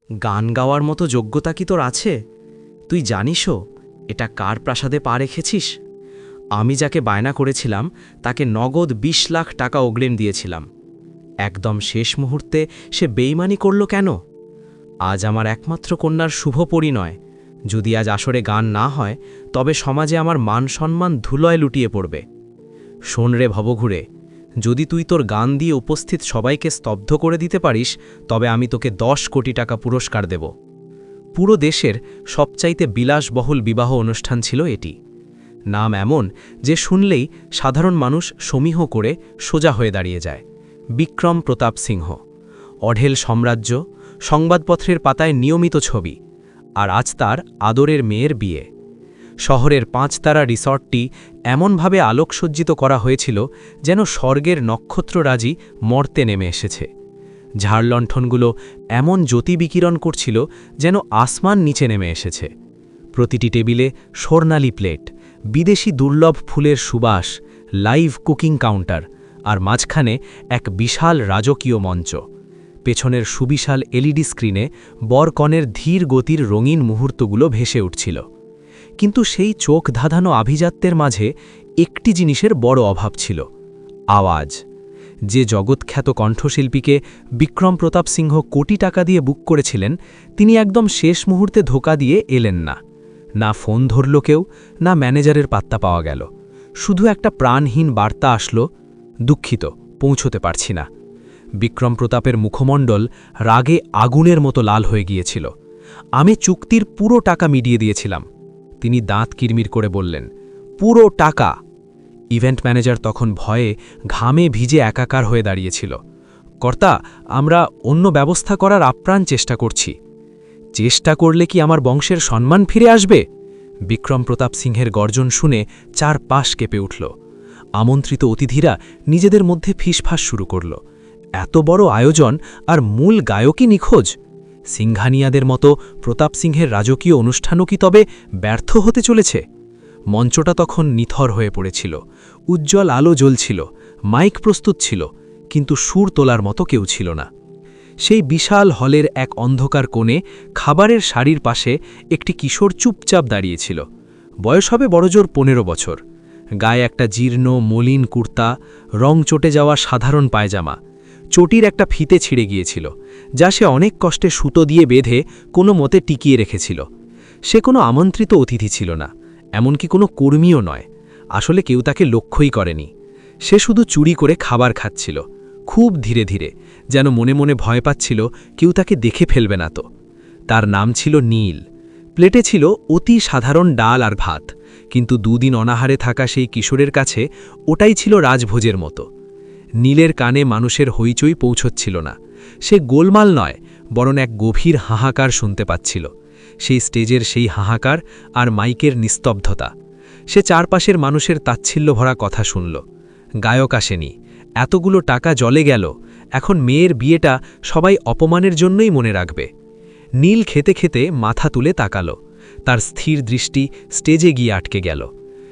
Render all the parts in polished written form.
গান গাওয়ার মতো যোগ্যতা কি তোর আছে? তুই জানিসও এটা কার প্রাসাদে পা রেখেছিস? আমি যাকে বায়না করেছিলাম তাকে নগদ ২০ লাখ টাকা অগ্রিম দিয়েছিলাম। একদম শেষ মুহূর্তে সে বেইমানি করল কেন? আজ আমার একমাত্র কন্যার শুভ পরিণয়। যদি আজ আসরে গান না হয় তবে সমাজে আমার মান সম্মান ধুলোয় লুটিয়ে পড়বে। শোন রে ভবঘুরে, যদি তুই তোর গান দিয়ে উপস্থিত সবাইকে স্তব্ধ করে দিতে পারিস তবে আমি তোকে ১০ কোটি টাকা পুরস্কার দেব। পুরো দেশের সবচাইতে বিলাসবহুল বিবাহ অনুষ্ঠান ছিল এটি। নাম এমন যে শুনলেই সাধারণ মানুষ সমীহ করে সোজা হয়ে দাঁড়িয়ে যায়। বিক্রম প্রতাপ সিংহ, অঢেল সাম্রাজ্য, সংবাদপত্রের পাতায় নিয়মিত ছবি। আর আজ তার আদরের মেয়ের বিয়ে। শহরের ৫ তারা রিসর্টটি এমনভাবে আলোকসজ্জিত করা হয়েছিল যেন স্বর্গের নক্ষত্ররাজি মর্তে নেমে এসেছে। ঝাড়লণ্ঠনগুলো এমন জ্যোতি বিকিরণ করছিল যেন আসমান নিচে নেমে এসেছে। প্রতিটি টেবিলে স্বর্ণালী প্লেট, বিদেশি দুর্লভ ফুলের সুবাস, লাইভ কুকিং কাউন্টার, আর মাঝখানে এক বিশাল রাজকীয় মঞ্চ। পেছনের সুবিশাল এলইডি স্ক্রিনে বরকনের ধীর গতির রঙিন মুহূর্তগুলো ভেসে উঠছিল। কিন্তু সেই চোখ ধাঁধানো আভিজাত্যের মাঝে একটি জিনিসের বড় অভাব ছিল: আওয়াজ। যে জগৎখ্যাত কণ্ঠশিল্পীকে বিক্রম প্রতাপ সিংহ কোটি টাকা দিয়ে বুক করেছিলেন, তিনি একদম শেষ মুহূর্তে ধোঁকা দিয়ে এলেন না। না ফোন ধরল কেউ, না ম্যানেজারের পাত্তা পাওয়া গেল। শুধু একটা প্রাণহীন বার্তা আসলো: দুঃখিত, পৌঁছতে পারছি না। বিক্রম প্রতাপের মুখমণ্ডল রাগে আগুনের মতো লাল হয়ে গিয়েছিল। আমি চুক্তির পুরো টাকা মিটিয়ে দিয়েছিলাম। তিনি দাঁত কিরমির করে বললেন, পুরো টাকা? ইভেন্ট ম্যানেজার তখন ভয়ে ঘামে ভিজে একাকার হয়ে দাঁড়িয়েছিল। কর্তা, আমরা অন্য ব্যবস্থা করার আপ্রাণ চেষ্টা করছি। চেষ্টা করলে কি আমার বংশের সম্মান ফিরে আসবে? বিক্রম প্রতাপ সিংহের গর্জন শুনে চারপাশ কেঁপে উঠল। আমন্ত্রিত অতিথিরা নিজেদের মধ্যে ফিসফাস শুরু করল। এত বড় আয়োজন আর মূল গায়কই নিখোঁজ। সিংহানিয়াদের মতো প্রতাপ সিংহের রাজকীয় অনুষ্ঠানও কি তবে ব্যর্থ হতে চলেছে? মঞ্চটা তখন নিথর হয়ে পড়েছিল। উজ্জ্বল আলো জ্বলছিল, মাইক প্রস্তুত ছিল, কিন্তু সুর তোলার মতো কেউ ছিল না। সেই বিশাল হলের এক অন্ধকার কোণে খাবারের সারির পাশে একটি কিশোর চুপচাপ দাঁড়িয়েছিল। বয়স হবে বড়জোর ১৫ বছর। গায়ে একটা জীর্ণ মলিন কুর্তা, রং চটে যাওয়া সাধারণ পায়জামা। চটির একটা ফিতে ছিঁড়ে গিয়েছিল, যা সে অনেক কষ্টে সুতো দিয়ে বেঁধে কোনো মতে টিকিয়ে রেখেছিল। সে কোনো আমন্ত্রিত অতিথি ছিল না, এমনকি কোনো কর্মীও নয়। আসলে কেউ তাকে লক্ষ্যই করেনি। সে শুধু চুরি করে খাবার খাচ্ছিল, খুব ধীরে ধীরে, যেন মনে মনে ভয় পাচ্ছিল কেউ তাকে দেখে ফেলবে না তো। তার নাম ছিল নীল। প্লেটে ছিল অতি সাধারণ ডাল আর ভাত, কিন্তু দুদিন অনাহারে থাকা সেই কিশোরের কাছে ওটাই ছিল রাজভোজের মতো। নীলের কানে মানুষের হইচই পৌঁছচ্ছিল না। সে গোলমাল নয়, বরং এক গভীর হাহাকার শুনতে পাচ্ছিল। সেই স্টেজের সেই হাহাকার আর মাইকের নিস্তব্ধতা। সে চারপাশের মানুষের তাচ্ছিল্য ভরা কথা শুনল। গায়ক আসেনি, এতগুলো টাকা জলে গেল, এখন মেয়ের বিয়েটা সবাই অপমানের জন্যই মনে রাখবে। নীল খেতে খেতে মাথা তুলে তাকালো। তার স্থির দৃষ্টি স্টেজে গিয়ে আটকে গেল।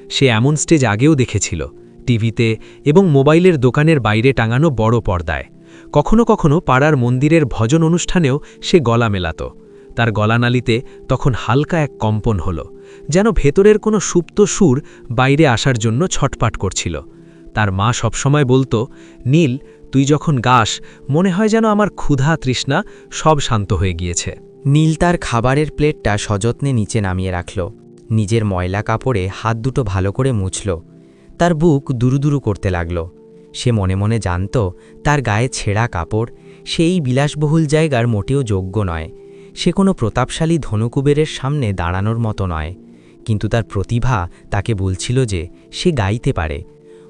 সে এমন স্টেজ আগেও দেখেছিল, টিভিতে এবং মোবাইলের দোকানের বাইরে টাঙানো বড় পর্দায়। কখনো কখনো পাড়ার মন্দিরের ভজন অনুষ্ঠানেও সে গলা মেলাত। তার গলানালিতে তখন হালকা এক কম্পন হল, যেন ভেতরের কোনো সুপ্ত সুর বাইরে আসার জন্য ছটপাট করছিল। তার মা সবসময় বলতো, নীল, তুই যখন গাস মনে হয় যেন আমার ক্ষুধা তৃষ্ণা সব শান্ত হয়ে গিয়েছে। নীল তার খাবারের প্লেটটা সযত্নে নিচে নামিয়ে রাখল। নিজের ময়লা কাপড়ে হাত দুটো ভালো করে মুছল। তার বুক দুরুদুরু করতে লাগল। সে মনে মনে জানত তার গায়ে ছেঁড়া কাপড় সেই বিলাসবহুল জায়গার মোটেও যোগ্য নয়। সে কোনো প্রতাপশালী ধনুকুবেরের সামনে দাঁড়ানোর মতো নয়। কিন্তু তার প্রতিভা তাকে বলছিল যে সে গাইতে পারে।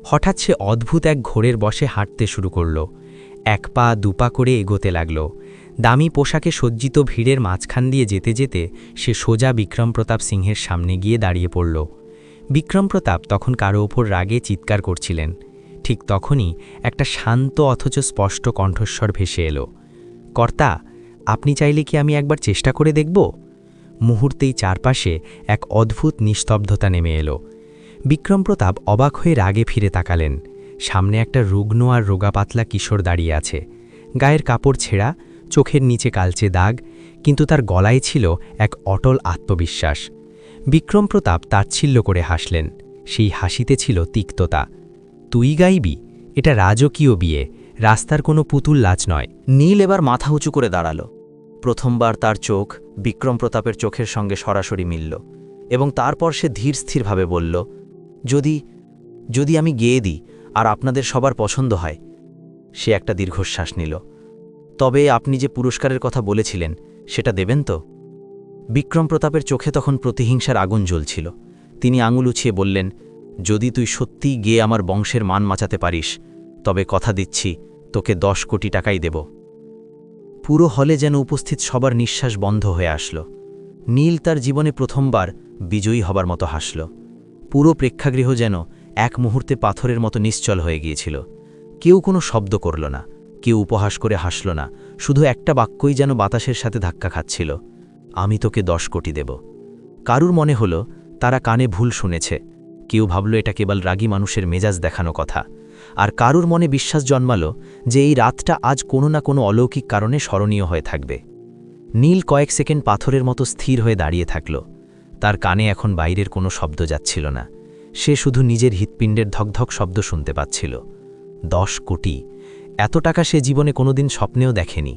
হঠাৎ সে অদ্ভুত এক ঘোরের বসে হাঁটতে শুরু করল। এক পা দুপা করে এগোতে লাগল। দামি পোশাকে সজ্জিত ভিড়ের মাঝখান দিয়ে যেতে যেতে সে সোজা বিক্রম প্রতাপ সিংহের সামনে গিয়ে দাঁড়িয়ে পড়ল। বিক্রম প্রতাপ তখন কারো ওপর রাগে চিৎকার করছিলেন। ঠিক তখনই একটা শান্ত অথচ স্পষ্ট কণ্ঠস্বর ভেসে এলো, কর্তা, আপনি চাইলে কি আমি একবার চেষ্টা করে দেখব? মুহূর্তেই চারপাশে এক অদ্ভুত নিস্তব্ধতা নেমে এলো। বিক্রম প্রতাপ অবাক হয়ে রাগে ফিরে তাকালেন। সামনে একটা রুগ্ন আর রোগা পাতলা কিশোর দাঁড়িয়ে আছে। গায়ের কাপড় ছেঁড়া, চোখের নিচে কালচে দাগ, কিন্তু তার গলায় ছিল এক অটল আত্মবিশ্বাস। বিক্রম প্রতাপ তাচ্ছিল্য করে হাসলেন। সেই হাসিতে ছিল তিক্ততা। তুই গাইবি? এটা রাজকীয় বিয়ে, রাস্তার কোনো পুতুল নাচ নয়। নীল এবার মাথা উঁচু করে দাঁড়াল। প্রথমবার তার চোখ বিক্রম প্রতাপের চোখের সঙ্গে সরাসরি মিলল, এবং তারপর সে ধীর স্থিরভাবে বলল, যদি যদি আমি গেয়ে দিই আর আপনাদের সবার পছন্দ হয়। সে একটা দীর্ঘশ্বাস নিল। তবে আপনি যে পুরস্কারের কথা বলেছিলেন সেটা দেবেন তো? বিক্রম প্রতাপের চোখে তখন প্রতিহিংসার আগুন জ্বলছিল। তিনি আঙুল উছিয়ে বললেন, যদি তুই সত্যিই গিয়ে আমার বংশের মান বাঁচাতে পারিস, তবে কথা দিচ্ছি তোকে 10 কোটি টাকাই দেব। পুরো হলে যেন উপস্থিত সবার নিঃশ্বাস বন্ধ হয়ে আসল। নীল তার জীবনে প্রথমবার বিজয়ী হবার মতো হাসল। পুরো প্রেক্ষাগৃহ যেন এক মুহূর্তে পাথরের মতো নিশ্চল হয়ে গিয়েছিল। কেউ কোনো শব্দ করল না, কেউ উপহাস করে হাসল না, শুধু একটা বাক্যই যেন বাতাসের সাথে ধাক্কা খাচ্ছিল, আমি তোকে 10 কোটি দেব। কারুর মনে হলো তারা কানে ভুল শুনেছে, কেউ ভাবল এটা কেবল রাগী মানুষের মেজাজ দেখানো কথা, আর কারুর মনে বিশ্বাস জন্মালো যে এই রাতটা আজ কোনো না কোনো অলৌকিক কারণে স্মরণীয় হয়ে থাকবে। নীল কয়েক সেকেন্ড পাথরের মতো স্থির হয়ে দাঁড়িয়ে থাকল। তার কানে এখন বাইরের কোনো শব্দ যাচ্ছিল না। সে শুধু নিজের হৃৎপিণ্ডের ধকধক শব্দ শুনতে পাচ্ছিল। 10 কোটি, এত টাকা সে জীবনে কোনোদিন স্বপ্নেও দেখেনি।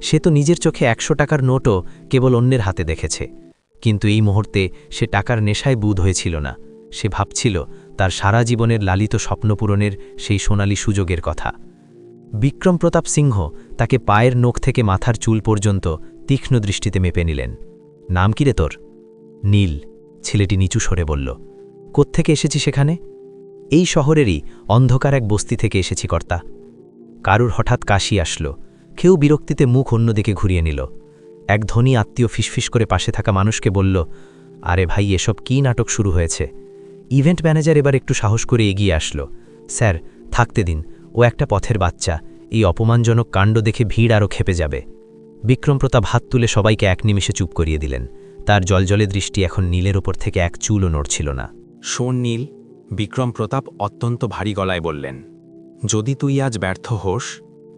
সে তো নিজের চোখে 100 টাকার নোটও কেবল অন্যের হাতে দেখেছে। কিন্তু এই মুহূর্তে সে টাকার নেশায় বুঁদ হয়েছিল না। সে ভাবছিল তার সারা জীবনের লালিত স্বপ্নপূরণের সেই সোনালী সুযোগের কথা। বিক্রম প্রতাপ সিংহ তাকে পায়ের নখ থেকে মাথার চুল পর্যন্ত তীক্ষ্ণ দৃষ্টিতে মেপে নিলেন। নাম কি রে তোর? নীল, ছেলেটি নিচু স্বরে বলল। কোত্থেকে এসেছি সেখানে? এই শহরেরই অন্ধকার এক বস্তি থেকে এসেছি কর্তা। কারুর হঠাৎ কাশি আসলো। কেউ বিরক্তিতে মুখ অন্যদিকে ঘুরিয়ে নিল। এক ধনী আত্মীয় ফিসফিস করে পাশে থাকা মানুষকে বলল, আরে ভাই, এসব কী নাটক শুরু হয়েছে? ইভেন্ট ম্যানেজার এবার একটু সাহস করে এগিয়ে আসলো। স্যার, থাকতে দিন, ও একটা পথের বাচ্চা। এই অপমানজনক কাণ্ড দেখে ভিড় আরও খেপে যাবে। বিক্রম প্রতাপ হাত তুলে সবাইকে এক নিমিষে চুপ করিয়ে দিলেন। তার জলজলে দৃষ্টি এখন নীলের ওপর থেকে এক চুলও নড়ছিল না। শোন নীল, বিক্রম প্রতাপ অত্যন্ত ভারী গলায় বললেন, যদি তুই আজ ব্যর্থ হোস,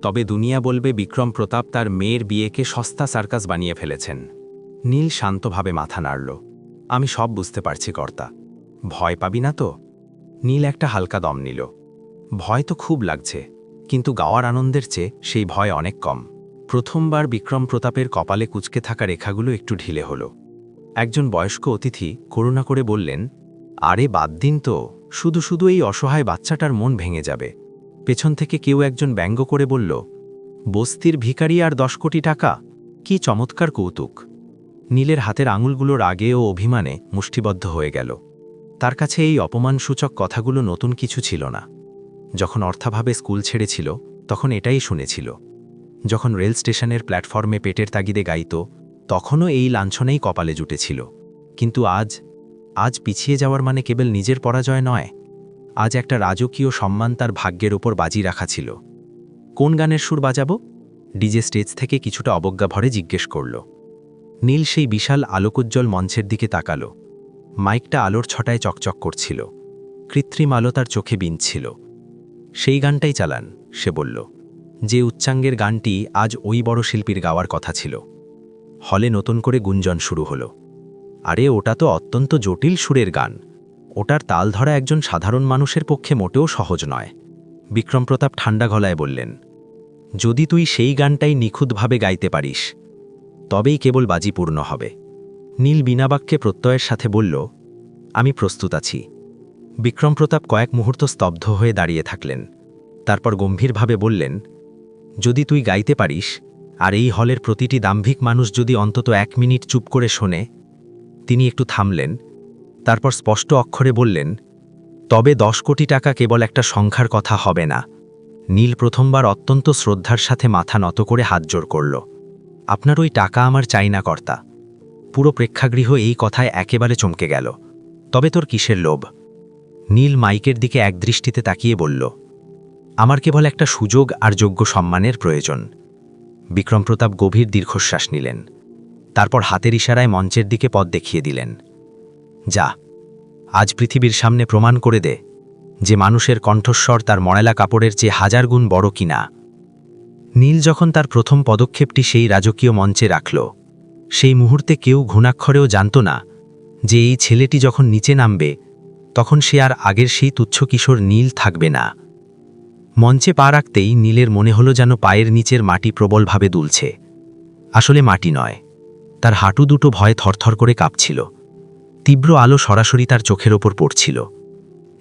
তবে দুনিয়া বলবে বিক্রম প্রতাপ তার মেয়ের বিয়েকে সস্তা সার্কাস বানিয়ে ফেলেছেন। নীল শান্তভাবে মাথা নাড়ল। আমি সব বুঝতে পারছি কর্তা। ভয় পাবি না তো? নীল একটা হালকা দম নিল। ভয় তো খুব লাগছে, কিন্তু গাওয়ার আনন্দের চেয়ে সেই ভয় অনেক কম। প্রথমবার বিক্রম প্রতাপের কপালে কুঁচকে থাকা রেখাগুলো একটু ঢিলে হল। একজন বয়স্ক অতিথি করুণা করে বললেন, আরে বাদ দিন তো, শুধু শুধু এই অসহায় বাচ্চাটার মন ভেঙে যাবে। পেছন থেকে কেউ একজন ব্যঙ্গ করে বলল, বস্তির ভিখারি আর 10 কোটি টাকা, কি চমৎকার কৌতুক। নীলের হাতের আঙুলগুলো রাগে ও অভিমানে মুষ্টিবদ্ধ হয়ে গেল। তার কাছে এই অপমানসূচক কথাগুলো নতুন কিছু ছিল না। যখন অর্থাভাবে স্কুল ছেড়েছিল তখন এটাই শুনেছিল। যখন রেল স্টেশনের প্ল্যাটফর্মে পেটের তাগিদে গাইত, তখনও এই লাঞ্ছনেই কপালে জুটেছিল। কিন্তু আজ পিছিয়ে যাওয়ার মানে কেবল নিজের পরাজয় নয়, আজ একটা রাজকীয় সম্মান তার ভাগ্যের ওপর বাজি রাখা ছিল। কোন গানের সুর বাজাবো? ডিজে স্টেজ থেকে কিছুটা অবজ্ঞা ভরে জিজ্ঞেস করল। নীল সেই বিশাল আলোকোজ্জ্বল মঞ্চের দিকে তাকাল। মাইকটা আলোর ছটায় চকচক করছিল, কৃত্রিম আলো তার চোখে বিঁধছিল। সেই গানটাই চালান, সে বলল, যে উচ্চাঙ্গের গানটি আজ ওই বড় শিল্পীর গাওয়ার কথা ছিল। হলে নতুন করে গুঞ্জন শুরু হলো। আরে ওটা তো অত্যন্ত জটিল সুরের গান, ওটার তাল ধরা একজন সাধারণ মানুষের পক্ষে মোটেও সহজ নয়। বিক্রম প্রতাপ ঠান্ডা গলায় বললেন, যদি তুই সেই গানটাই নিখুঁতভাবে গাইতে পারিস, তবেই কেবল বাজি পূর্ণ হবে। নীল বিনা বাক্যে প্রত্যয়ের সাথে বলল, আমি প্রস্তুত আছি। বিক্রম প্রতাপ কয়েক মুহূর্ত স্তব্ধ হয়ে দাঁড়িয়ে থাকলেন। তারপর গম্ভীরভাবে বললেন, যদি তুই গাইতে পারিস, আর এই হলের প্রতিটি দাম্ভিক মানুষ যদি অন্তত 1 মিনিট চুপ করে শোনে। তিনি একটু থামলেন, তারপর স্পষ্ট অক্ষরে বললেন, তবে 10 কোটি টাকা কেবল একটা সংখ্যার কথা হবে না। নীল প্রথমবার অত্যন্ত শ্রদ্ধার সাথে মাথা নত করে হাত জোড় করল। আপনার ওই টাকা আমার চাই না কর্তা। পুরো প্রেক্ষাগৃহ এই কথায় একেবারে চমকে গেল। তবে তোর কিসের লোভ? নীল মাইকের দিকে একদৃষ্টিতে তাকিয়ে বলল, আমার কেবল একটা সুযোগ আর যোগ্য সম্মানের প্রয়োজন। বিক্রম প্রতাপ গভীর দীর্ঘশ্বাস নিলেন। তারপর হাতের ইশারায় মঞ্চের দিকে পথ দেখিয়ে দিলেন। যা, আজ পৃথিবীর সামনে প্রমাণ করে দে যে মানুষের কণ্ঠস্বর তার ময়লা কাপড়ের চেয়ে 1000 গুণ বড় কিনা। নীল যখন তার প্রথম পদক্ষেপটি সেই রাজকীয় মঞ্চে রাখল, সেই মুহূর্তে কেউ ঘুণাক্ষরেও জানত না যে এই ছেলেটি যখন নিচে নামবে তখন সে আর আগের সেই তুচ্ছ কিশোর নীল থাকবে না। মঞ্চে পা রাখতেই নীলের মনে হলো যেন পায়ের নিচের মাটি প্রবলভাবে দুলছে। আসলে মাটি নয়, তার হাঁটু দুটো ভয়ে থরথর করে কাঁপছিল। তীব্র আলো সরাসরি তার চোখের ওপর পড়ছিল।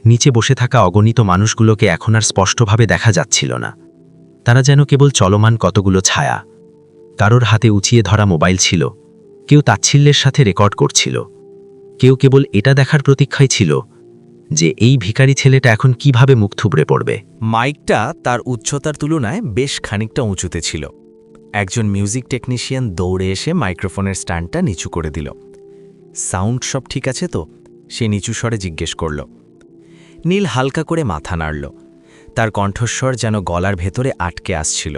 নিচে বসে থাকা অগণিত মানুষগুলোকে এখন আর স্পষ্টভাবে দেখা যাচ্ছিল না। তারা যেন কেবল চলমান কতগুলো ছায়া। কারোর হাতে উঁচিয়ে ধরা মোবাইল ছিল, কেউ তাচ্ছিল্যের সাথে রেকর্ড করছিল, কেউ কেবল এটা দেখার প্রতীক্ষায় ছিল যে এই ভিখারি ছেলেটা এখন কিভাবে মুখ থুবড়ে পড়বে। মাইকটা তার উচ্চতার তুলনায় বেশ খানিকটা উঁচুতে ছিল। একজন মিউজিক টেকনিশিয়ান দৌড়ে এসে মাইক্রোফোনের স্ট্যান্ডটা নিচু করে দিল। সাউন্ড সব ঠিক আছে তো? সে নিচু স্বরে জিজ্ঞেস করল। নীল হালকা করে মাথা নাড়ল। তার কণ্ঠস্বর যেন গলার ভেতরে আটকে আসছিল।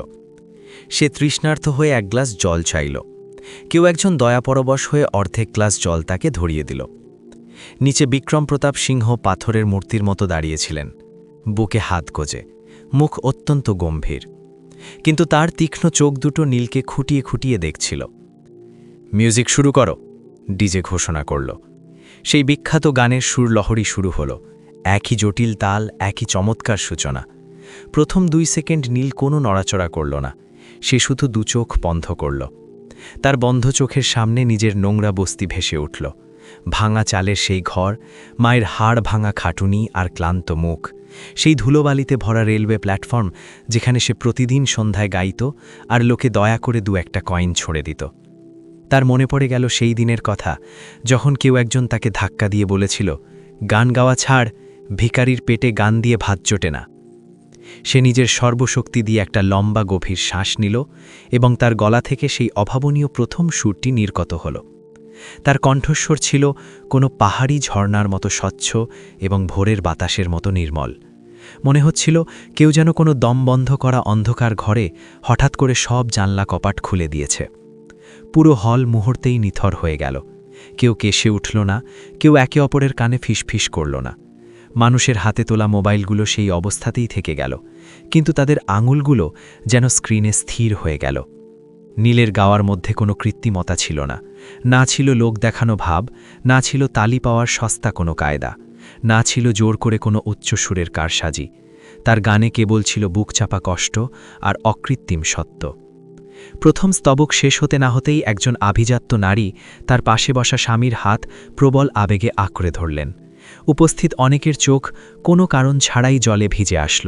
সে তৃষ্ণার্ত হয়ে এক গ্লাস জল চাইল। কেউ একজন দয়াপরবশ হয়ে অর্ধেক গ্লাস জল তাকে ধরিয়ে দিল। নিচে বিক্রম প্রতাপ সিংহ পাথরের মূর্তির মতো দাঁড়িয়েছিলেন, বুকে হাত গোজে, মুখ অত্যন্ত গম্ভীর। কিন্তু তার তীক্ষ্ণ চোখ দুটো নীলকে খুঁটিয়ে খুঁটিয়ে দেখছিল। মিউজিক শুরু করো, ডিজে ঘোষণা করল। সেই বিখ্যাত গানের সুর লহরী শুরু হলো। একই জটিল তাল, একই চমৎকার সূচনা। প্রথম 2 সেকেন্ড নীল কোনো নড়াচড়া করল না। সে শুধু দু চোখ বন্ধ করল। তার বন্ধ চোখের সামনে নিজের নোংরা বস্তি ভেসে উঠল। ভাঙা চালের সেই ঘর, মায়ের হাড় ভাঙা খাটুনি আর ক্লান্ত মুখ, সেই ধুলোবালিতে ভরা রেলওয়ে প্ল্যাটফর্ম যেখানে সে প্রতিদিন সন্ধ্যায় গাইত আর লোকে দয়া করে 2-1 কয়েন ছড়ে দিত। তার মনে পড়ে গেল সেই দিনের কথা, যখন কেউ একজন তাকে ধাক্কা দিয়ে বলেছিল, গান গাওয়া ছাড়, ভিখারির পেটে গান দিয়ে ভাত জোটে না। সে নিজের সর্বশক্তি দিয়ে একটা লম্বা গভীর শ্বাস নিল এবং তার গলা থেকে সেই অভাবনীয় প্রথম সুরটি নির্গত হল। তার কণ্ঠস্বর ছিল কোনো পাহাড়ি ঝর্ণার মতো স্বচ্ছ এবং ভোরের বাতাসের মতো নির্মল। মনে হচ্ছিল কেউ যেন কোনো দমবন্ধ করা অন্ধকার ঘরে হঠাৎ করে সব জানলা কপাট খুলে দিয়েছে। পুরো হল মুহূর্তেই নিথর হয়ে গেল। কেউ কেশে উঠল না, কেউ একে অপরের কানে ফিসফিস করল না। মানুষের হাতে তোলা মোবাইলগুলো সেই অবস্থাতেই থেকে গেল, কিন্তু তাদের আঙুলগুলো যেন স্ক্রিনে স্থির হয়ে গেল। নীলের গাওয়ার মধ্যে কোনো কৃত্রিমতা ছিল না, না ছিল লোক দেখানো ভাব, না ছিল তালি পাওয়ার সস্তা কোনো কায়দা, না ছিল জোর করে কোনো উচ্চসুরের কারসাজি। তার গানে কেবল ছিল বুকচাপা কষ্ট আর অকৃত্রিম সত্য। প্রথম স্তবক শেষ হতে না হতেই একজন আভিজাত্য নারী তার পাশে বসা স্বামীর হাত প্রবল আবেগে আঁকড়ে ধরলেন। উপস্থিত অনেকের চোখ কোনো কারণ ছাড়াই জলে ভিজে আসল।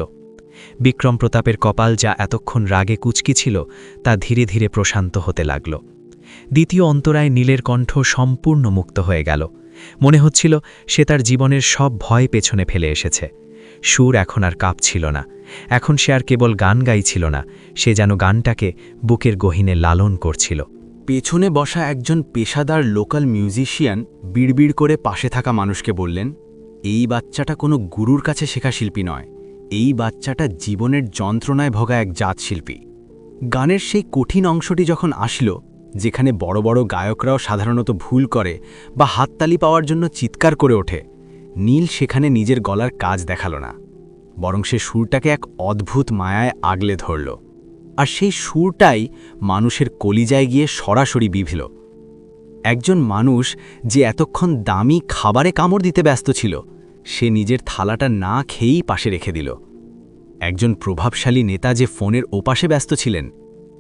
বিক্রম প্রতাপের কপাল যা এতক্ষণ রাগে কুচকি ছিল তা ধীরে ধীরে প্রশান্ত হতে লাগল। দ্বিতীয় অন্তরায় নীলের কণ্ঠ সম্পূর্ণ মুক্ত হয়ে গেল। মনে হচ্ছিল সে তার জীবনের সব ভয় পেছনে ফেলে এসেছে। সুর এখন আর কাঁপছিল না, এখন সে আর কেবল গান গাইছিল না, সে যেন গানটাকে বুকের গহীনে লালন করছিল। পেছনে বসা একজন পেশাদার লোকাল মিউজিশিয়ান বিড়বিড় করে পাশে থাকা মানুষকে বললেন, এই বাচ্চাটা কোনো গুরুর কাছে শেখা শিল্পী নয়, এই বাচ্চাটা জীবনের যন্ত্রণায় ভোগা এক জাত শিল্পী। গানের সেই কঠিন অংশটি যখন আসলো, যেখানে বড় বড় গায়করাও সাধারণত ভুল করে বা হাততালি পাওয়ার জন্য চিৎকার করে ওঠে, নীল সেখানে নিজের গলার কাজ দেখালো না, বরং সে সুরটাকে এক অদ্ভুত মায়ায় আগলে ধরল। আর সেই সুরটাই মানুষের কলিজায় গিয়ে সরাসরি বিভিল। একজন মানুষ যে এতক্ষণ দামি খাবারে কামড় দিতে ব্যস্ত ছিল, সে নিজের থালাটা না খেয়েই পাশে রেখে দিল। একজন প্রভাবশালী নেতা যে ফোনের ওপাশে ব্যস্ত ছিলেন,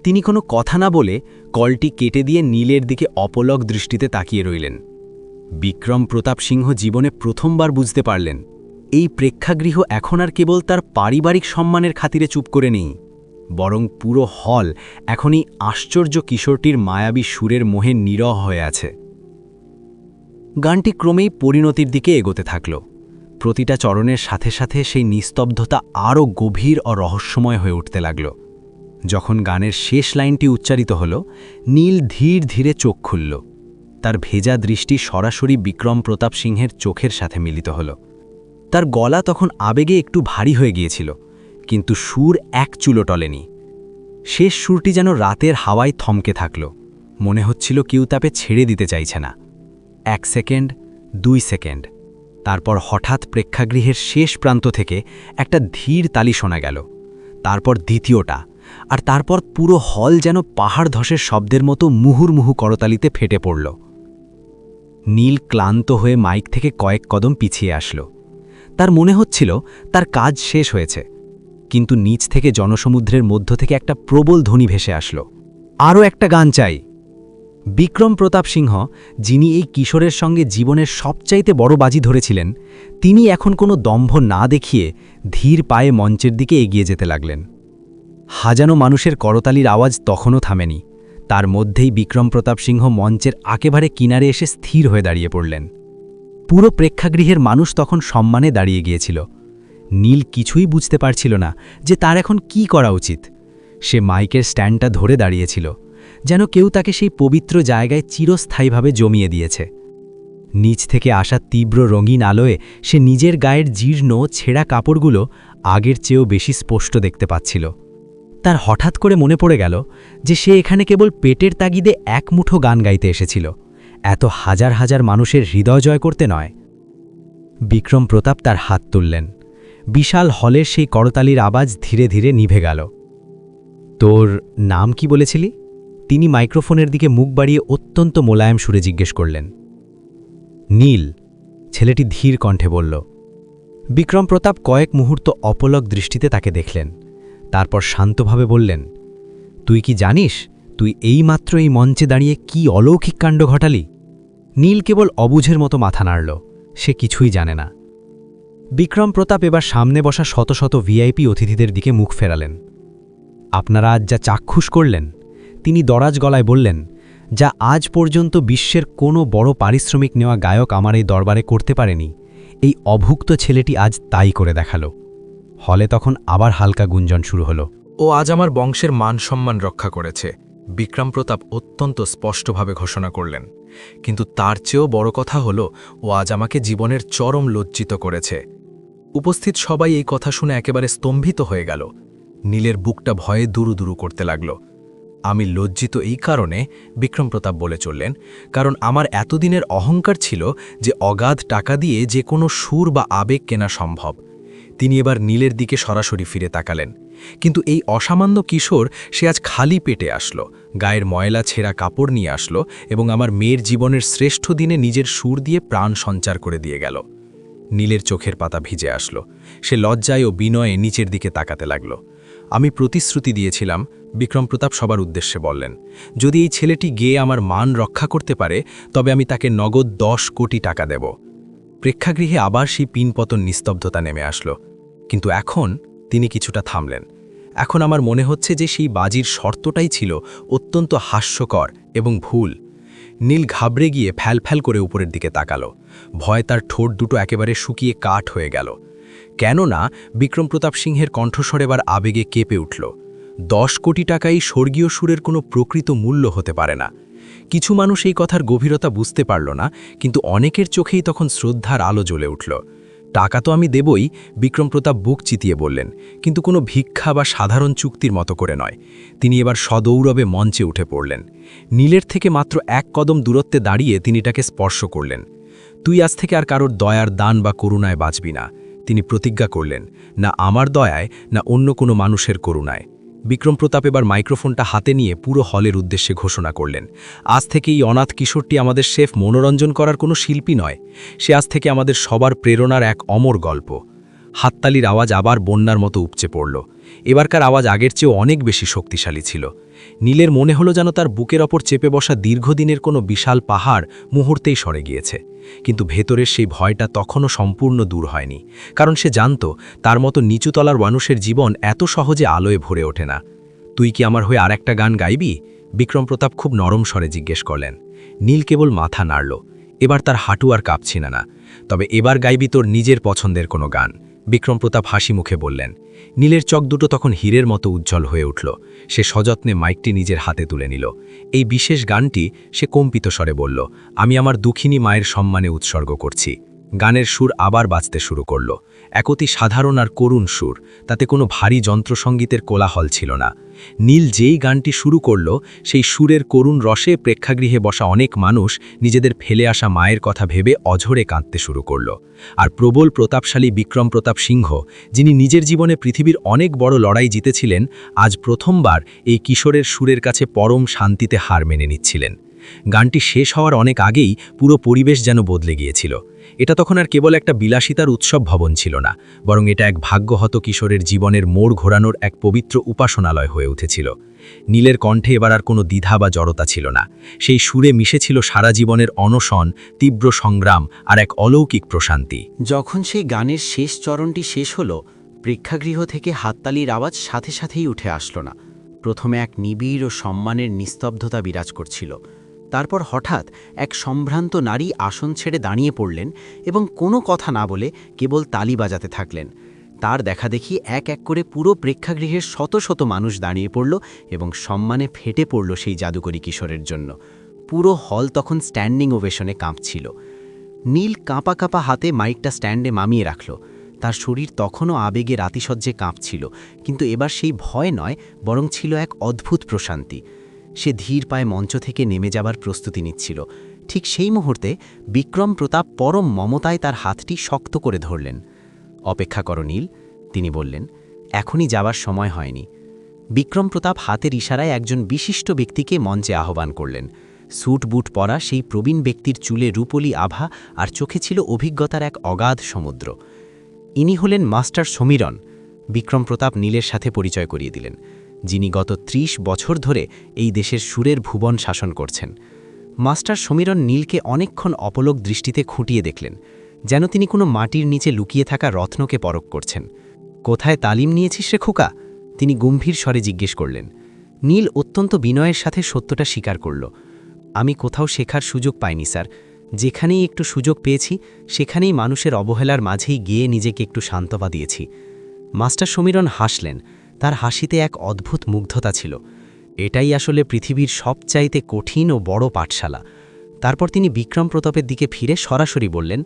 তিনি কোনো কথা না বলে কলটি কেটে দিয়ে নীলের দিকে অপলক দৃষ্টিতে তাকিয়ে রইলেন। বিক্রম প্রতাপ সিংহ জীবনে প্রথমবার বুঝতে পারলেন, এই প্রেক্ষাগৃহ এখন আর কেবল তার পারিবারিক সম্মানের খাতিরে চুপ করে নেই, বরং পুরো হল এখনই আশ্চর্য কিশোরটির মায়াবী সুরের মোহে নীরব হয়ে আছে। গানটি ক্রমেই পরিণতির দিকে এগোতে থাকল। প্রতিটা চরণের সাথে সাথে সেই নিস্তব্ধতা আরও গভীর ও রহস্যময় হয়ে উঠতে লাগল। যখন গানের শেষ লাইনটি উচ্চারিত হল, নীল ধীর ধীরে চোখ খুলল। তার ভেজা দৃষ্টি সরাসরি বিক্রম প্রতাপ সিংহের চোখের সাথে মিলিত হল। তার গলা তখন আবেগে একটু ভারী হয়ে গিয়েছিল, কিন্তু সুর এক চুলো টলেনি। শেষ সুরটি যেন রাতের হাওয়ায় থমকে থাকল। মনে হচ্ছিল কেউ তাকে ছেড়ে দিতে চাইছে না। 1 সেকেন্ড, 2 সেকেন্ড, তারপর হঠাৎ প্রেক্ষাগৃহের শেষ প্রান্ত থেকে একটা ধীর তালি শোনা গেল। তারপর দ্বিতীয়টা, আর তারপর পুরো হল যেন পাহাড় ধসের শব্দের মতো মুহুর্মুহু করতালিতে ফেটে পড়ল। নীল ক্লান্ত হয়ে মাইক থেকে কয়েক কদম পিছিয়ে আসল। তার মনে হচ্ছিল তার কাজ শেষ হয়েছে, কিন্তু নিচ থেকে জনসমুদ্রের মধ্য থেকে একটা প্রবল ধ্বনি ভেসে আসল, আরও একটা গান চাই। বিক্রম প্রতাপ সিংহ, যিনি এই কিশোরের সঙ্গে জীবনের সবচাইতে বড় বাজি ধরেছিলেন, তিনি এখন কোনো দম্ভ না দেখিয়ে ধীর পায়ে মঞ্চের দিকে এগিয়ে যেতে লাগলেন। হাজানো মানুষের করতালির আওয়াজ তখনও থামেনি। তার মধ্যেই বিক্রম প্রতাপ সিংহ মঞ্চের একেবারে কিনারে এসে স্থির হয়ে দাঁড়িয়ে পড়লেন। পুরো প্রেক্ষাগৃহের মানুষ তখন সম্মানে দাঁড়িয়ে গিয়েছিল। নীল কিছুই বুঝতে পারছিল না যে তার এখন কি করা উচিত। সে মাইকের স্ট্যান্ডটা ধরে দাঁড়িয়েছিল, যেন কেউ তাকে সেই পবিত্র জায়গায় চিরস্থায়ীভাবে জমিয়ে দিয়েছে। নিচ থেকে আসা তীব্র রঙিন আলোয় সে নিজের গায়ের জীর্ণ ছেঁড়া কাপড়গুলো আগের চেয়েও বেশি স্পষ্ট দেখতে পাচ্ছিল। তার হঠাৎ করে মনে পড়ে গেল যে সে এখানে কেবল পেটের তাগিদে এক মুঠো গান গাইতে এসেছিল, এত হাজার হাজার মানুষের হৃদয় জয় করতে নয়। বিক্রম প্রতাপ তার হাত তুললেন। বিশাল হলের সেই করতালির আওয়াজ ধীরে ধীরে নিভে গেল। তোর নাম কি বলেছিলি? তিনি মাইক্রোফোনের দিকে মুখ বাড়িয়ে অত্যন্ত মোলায়েম সুরে জিজ্ঞেস করলেন। নীল, ছেলেটি ধীর কণ্ঠে বলল। বিক্রম প্রতাপ কয়েক মুহূর্ত অপলক দৃষ্টিতে তাকে দেখলেন, তারপর শান্তভাবে বললেন, তুই কি জানিস তুই এইমাত্র এই মঞ্চে দাঁড়িয়ে কি অলৌকিক কাণ্ড ঘটালি? নীল কেবল অবুঝের মতো মাথা নাড়ল, সে কিছুই জানে না। বিক্রম প্রতাপ এবার সামনে বসা শত শত ভিআইপি অতিথিদের দিকে মুখ ফেরালেন। আপনারা আজ যা চাক্ষুষ করলেন, তিনি দরাজ গলায় বললেন, যা আজ পর্যন্ত বিশ্বের কোনো বড় পারিশ্রমিক নেওয়া গায়ক আমার এই দরবারে করতে পারেনি, এই অভুক্ত ছেলেটি আজ তাই করে দেখালো। হলে তখন আবার হালকা গুঞ্জন শুরু হলো। ও আজ আমার বংশের মান সম্মান রক্ষা করেছে, বিক্রম প্রতাপ অত্যন্ত স্পষ্টভাবে ঘোষণা করলেন। কিন্তু তার চেয়েও বড় কথা হলো, ও আজ আমাকে জীবনের চরম লজ্জিত করেছে। উপস্থিত সবাই এই কথা শুনে একেবারে স্তম্ভিত হয়ে গেল। নীলের বুকটা ভয়ে দুরু দুরু করতে লাগল। আমি লজ্জিত এই কারণে, বিক্রম প্রতাপ বলে চললেন, কারণ আমার এতদিনের অহংকার ছিল যে অগাধ টাকা দিয়ে যে কোনো সুর বা আবেগ কেনা সম্ভব। তিনি এবার নীলের দিকে সরাসরি ফিরে তাকালেন। কিন্তু এই অসামান্য কিশোর, সে আজ খালি পেটে আসলো, গায়ের ময়লা ছেঁড়া কাপড় নিয়ে আসলো এবং আমার মেয়ের জীবনের শ্রেষ্ঠ দিনে নিজের সুর দিয়ে প্রাণ সঞ্চার করে দিয়ে গেল। নীলের চোখের পাতা ভিজে আসলো। সে লজ্জায় ও বিনয়ে নিচের দিকে তাকাতে লাগল। আমি প্রতিশ্রুতি দিয়েছিলাম, বিক্রম প্রতাপ সবার উদ্দেশ্যে বললেন, যদি এই ছেলেটি গেয়ে আমার মান রক্ষা করতে পারে তবে আমি তাকে নগদ 10 কোটি টাকা দেব। প্রেক্ষাগৃহে আবার সেই পিনপতন নিস্তব্ধতা নেমে আসলো। কিন্তু এখন তিনি কিছুটা থামলেন। এখন আমার মনে হচ্ছে যে সেই বাজির শর্তটাই ছিল অত্যন্ত হাস্যকর এবং ভুল। নীল ঘাবড়ে গিয়ে ফ্যালফ্যাল করে উপরের দিকে তাকালো। ভয় তার ঠোঁট দুটো একেবারে শুকিয়ে কাঠ হয়ে গেল। কেননা বিক্রম প্রতাপ সিংহের কণ্ঠস্বর এবার আবেগে কেঁপে উঠল। 10 কোটি টাকাই স্বর্গীয় সুরের কোনো প্রকৃত মূল্য হতে পারে না। কিছু মানুষ এই কথার গভীরতা বুঝতে পারল না, কিন্তু অনেকের চোখেই তখন শ্রদ্ধার আলো জ্বলে উঠল। টাকা তো আমি দেবই, বিক্রম প্রতাপ বুক চিতিয়ে বললেন, কিন্তু কোনো ভিক্ষা বা সাধারণ চুক্তির মতো করে নয়। তিনি এবার সদৌরবে মঞ্চে উঠে পড়লেন। নীলের থেকে মাত্র 1 কদম দূরত্বে দাঁড়িয়ে তিনি তাকে স্পর্শ করলেন। তুই আজ থেকে আর কারোর দয়ার দান বা করুণায় বাঁচবি না, তিনি প্রতিজ্ঞা করলেন, না আমার দয়ায় না অন্য কোনো মানুষের করুণায়। বিক্রম প্রতাপ এবার মাইক্রোফোনটা হাতে নিয়ে পুরো হলের উদ্দেশ্যে ঘোষণা করলেন, আজ থেকে এই অনাথ কিশোরটি আমাদের শেফ মনোরঞ্জন করার কোনো শিল্পী নয়, সে আজ থেকে আমাদের সবার প্রেরণার এক অমর গল্প। হাততালির আওয়াজ আবার বন্যার মতো উপচে পড়ল। এবারকার আওয়াজ আগের চেয়েও অনেক বেশি শক্তিশালী ছিল। নীলের মনে হলো যেন তার বুকের ওপর চেপে বসা দীর্ঘদিনের কোনো বিশাল পাহাড় মুহূর্তেই সরে গিয়েছে। কিন্তু ভেতরের সেই ভয়টা তখনও সম্পূর্ণ দূর হয়নি, কারণ সে জানত তার মতো নিচুতলার মানুষের জীবন এত সহজে আলোয় ভরে ওঠে না। তুই কি আমার হয়ে আর একটা গান গাইবি? বিক্রম প্রতাপ খুব নরম স্বরে জিজ্ঞেস করলেন। নীল কেবল মাথা নাড়ল। এবার তার হাঁটু আর কাঁপছিল না। তবে এবার গাইবি তোর নিজের পছন্দের কোনো গান, বিক্রম প্রতাপ হাসি মুখে বললেন। নীলের চোখ দুটো তখন হীরের মতো উজ্জ্বল হয়ে উঠল। সে সযত্নে মাইকটি নিজের হাতে তুলে নিল। এই বিশেষ গানটি সে কম্পিত স্বরে বলল, আমি আমার দুঃখিনী মায়ের সম্মানে উৎসর্গ করছি। গানের সুর আবার বাজতে শুরু করল, এক অতি সাধারণ আর করুণ সুর, তাতে কোনো ভারী যন্ত্রসঙ্গীতের কোলাহল ছিল না। নীল যেই গানটি শুরু করল, সেই সুরের করুণ রসে প্রেক্ষাগৃহে বসা অনেক মানুষ নিজেদের ফেলে আসা মায়ের কথা ভেবে অঝরে কাঁদতে শুরু করল। আর প্রবল প্রতাপশালী বিক্রম প্রতাপ সিংহ, যিনি নিজের জীবনে পৃথিবীর অনেক বড় লড়াই জিতেছিলেন, আজ প্রথমবার এই কিশোরের সুরের কাছে পরম শান্তিতে হার মেনে নিচ্ছিলেন। গানটি শেষ হওয়ার অনেক আগেই পুরো পরিবেশ যেন বদলে গিয়েছিল। এটা তখন আর কেবল একটা বিলাসিতার উৎসব ভবন ছিল না, বরং এটা এক ভাগ্যহত কিশোরের জীবনের মোড় ঘোরানোর এক পবিত্র উপাসনালয় হয়ে উঠেছিল। নীলের কণ্ঠে এবার আর কোনো দ্বিধা বা জড়তা ছিল না। সেই সুরে মিশেছিল সারা জীবনের অনশন, তীব্র সংগ্রাম আর এক অলৌকিক প্রশান্তি। যখন সেই গানের শেষ চরণটি শেষ হলো, প্রেক্ষাগৃহ থেকে হাততালির আওয়াজ সাথে সাথেই উঠে আসলো না। প্রথমে এক নিবিড় ও সম্মানের নিস্তব্ধতা বিরাজ করছিল। তারপর হঠাৎ এক সম্ভ্রান্ত নারী আসন ছেড়ে দাঁড়িয়ে পড়লেন এবং কোনো কথা না বলে কেবল তালি বাজাতে থাকলেন। তার দেখাদেখি এক এক করে পুরো প্রেক্ষাগৃহের শত শত মানুষ দাঁড়িয়ে পড়ল এবং সম্মানে ফেটে পড়ল সেই জাদুকরী কিশোরের জন্য। পুরো হল তখন স্ট্যান্ডিং ওভেশনে কাঁপছিল। নীল কাঁপা কাঁপা হাতে মাইকটা স্ট্যান্ডে মামিয়ে রাখল। তার শরীর তখনও আবেগে রাতিশয্যে কাঁপছিল, কিন্তু এবার সেই ভয় নয়, বরং ছিল এক অদ্ভুত প্রশান্তি। সে ধীর পায়ে মঞ্চ থেকে নেমে যাবার প্রস্তুতি নিচ্ছিল। ঠিক সেই মুহূর্তে বিক্রম প্রতাপ পরম মমতায় তার হাতটি শক্ত করে ধরলেন। অপেক্ষা করো নীল, তিনি বললেন, এখনই যাবার সময় হয়নি। বিক্রম প্রতাপ হাতের ইশারায় একজন বিশিষ্ট ব্যক্তিকে মঞ্চে আহ্বান করলেন। স্যুট বুট পরা সেই প্রবীণ ব্যক্তির চুলে রূপলি আভা আর চোখে ছিল অভিজ্ঞতার এক অগাধ সমুদ্র। ইনি হলেন মাস্টার সমীরণ। বিক্রম প্রতাপ নীলের সাথে পরিচয় করিয়ে দিলেন, যিনি গত ৩০ বছর ধরে এই দেশের সুরের ভুবন শাসন করছেন। মাস্টার সমীরণ নীলকে অনেকক্ষণ অপলক দৃষ্টিতে খুঁটিয়ে দেখলেন, যেন তিনি কোনো মাটির নিচে লুকিয়ে থাকা রত্নকে পরখ করছেন। কোথায় তালিম নিয়েছিস রে খোকা? তিনি গম্ভীর স্বরে জিজ্ঞেস করলেন। নীল অত্যন্ত বিনয়ের সাথে সত্যটা স্বীকার করল। আমি কোথাও শেখার সুযোগ পাইনি স্যার। যেখানেই একটু সুযোগ পেয়েছি, সেখানেই মানুষের অবহেলার মাঝেই গিয়ে নিজেকে একটু সান্ত্বনা দিয়েছি। মাস্টার সমীরণ হাসলেন। তার হাসিতে এক অদ্ভুত মুগ্ধতা ছিল। এটাই আসলে পৃথিবীর সবচাইতে কঠিন ও বড় পাঠশালা। তারপর তিনি বিক্রম প্রতাপের দিকে ফিরে সরাসরি বললেন,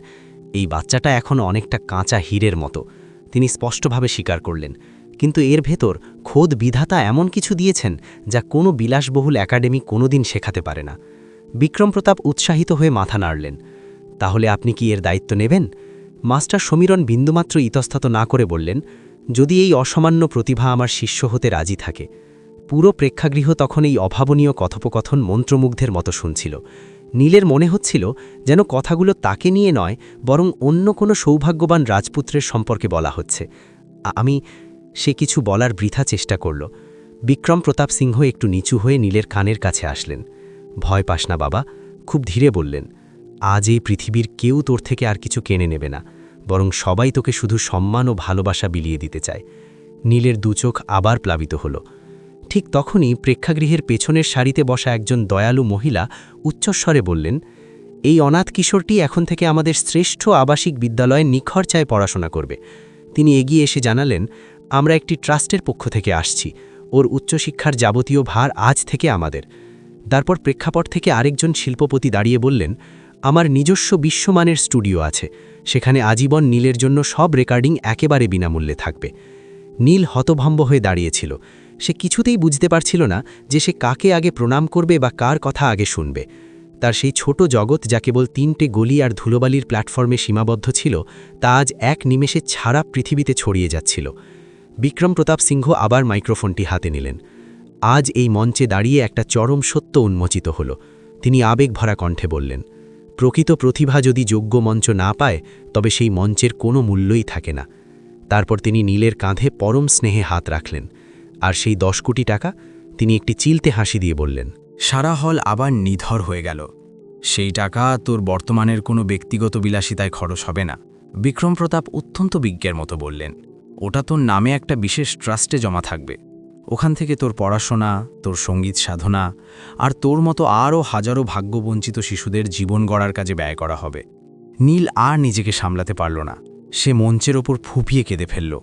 এই বাচ্চাটা এখন অনেকটা কাঁচা হীরের মতো। তিনি স্পষ্টভাবে স্বীকার করলেন, কিন্তু এর ভেতর খোদ বিধাতা এমন কিছু দিয়েছেন যা কোনো বিলাসবহুল একাডেমি কোনোদিন শেখাতে পারে না। বিক্রম প্রতাপ উৎসাহিত হয়ে মাথা নাড়লেন। তাহলে আপনি কি এর দায়িত্ব নেবেন? মাস্টার সমীরণ বিন্দুমাত্র ইতস্তত না করে বললেন, যদি এই অসামান্য প্রতিভা আমার শিষ্য হতে রাজি থাকে। পুরো প্রেক্ষাগৃহ তখন এই অভাবনীয় কথোপকথন মন্ত্রমুগ্ধের মতো শুনছিল। নীলের মনে হচ্ছিল যেন কথাগুলো তাকে নিয়ে নয়, বরং অন্য কোনো সৌভাগ্যবান রাজপুত্রের সম্পর্কে বলা হচ্ছে। সে কিছু বলার বৃথা চেষ্টা করল। বিক্রম প্রতাপ সিংহ একটু নিচু হয়ে নীলের কানের কাছে আসলেন। ভয় পাস না বাবা, খুব ধীরে বললেন, আজ এই পৃথিবীর কেউ তোর থেকে আর কিছু কেড়ে নেবে না, বরং সবাই তোকে শুধু সম্মান ও ভালোবাসা বিলিয়ে দিতে চায়। নীলের দুচোখ আবার প্লাবিত হল। ঠিক তখনই প্রেক্ষাগৃহের পেছনের সারিতে বসা একজন দয়ালু মহিলা উচ্চস্বরে বললেন, এই অনাথ কিশোরটি এখন থেকে আমাদের শ্রেষ্ঠ আবাসিক বিদ্যালয়ে নিখরচায় পড়াশোনা করবে। তিনি এগিয়ে এসে জানালেন, আমরা একটি ট্রাস্টের পক্ষ থেকে আসছি, ওর উচ্চশিক্ষার যাবতীয় ভার আজ থেকে আমাদের। তারপর প্রেক্ষাপট থেকে আরেকজন শিল্পপতি দাঁড়িয়ে বললেন, আমার নিজস্ব বিশ্বমানের স্টুডিও আছে, সেখানে আজীবন নীলের জন্য সব রেকর্ডিং একেবারে বিনামূল্যে থাকবে। নীল হতভম্ব হয়ে দাঁড়িয়েছিল। সে কিছুতেই বুঝতে পারছিল না যে সে কাকে আগে প্রণাম করবে বা কার কথা আগে শুনবে। তার সেই ছোট জগৎ, যা কেবল 3টে গলি আর ধুলোবালির প্ল্যাটফর্মে সীমাবদ্ধ ছিল, তা আজ এক নিমেষে ছাড়া পৃথিবীতে ছড়িয়ে যাচ্ছিল। বিক্রম প্রতাপ সিংহ আবার মাইক্রোফোনটি হাতে নিলেন। আজ এই মঞ্চে দাঁড়িয়ে একটা চরম সত্য উন্মোচিত হল। তিনি আবেগভরা কণ্ঠে বললেন, প্রকৃত প্রতিভা যদি যোগ্য মঞ্চ না পায়, তবে সেই মঞ্চের কোনো মূল্যই থাকে না। তারপর তিনি নীলের কাঁধে পরম স্নেহে হাত রাখলেন। আর সেই 10 কোটি টাকা, তিনি একটি চিলতে হাসি দিয়ে বললেন, সারা হল আবার নিধর হয়ে গেল। সেই টাকা তোর বর্তমানের কোনো ব্যক্তিগত বিলাসিতায় খরচ হবে না। বিক্রম প্রতাপ অত্যন্ত বিজ্ঞের মতো বললেন, ওটা তোর নামে একটা বিশেষ ট্রাস্টে জমা থাকবে। ওখান থেকে তোর পড়াশোনা, তোর সঙ্গীত সাধনা আর তোর মতো আরও হাজারো ভাগ্যবঞ্চিত শিশুদের জীবন গড়ার কাজে ব্যয় করা হবে। নীল আর নিজেকে সামলাতে পারল না। সে মঞ্চের ওপর ফুঁপিয়ে কেঁদে ফেলল।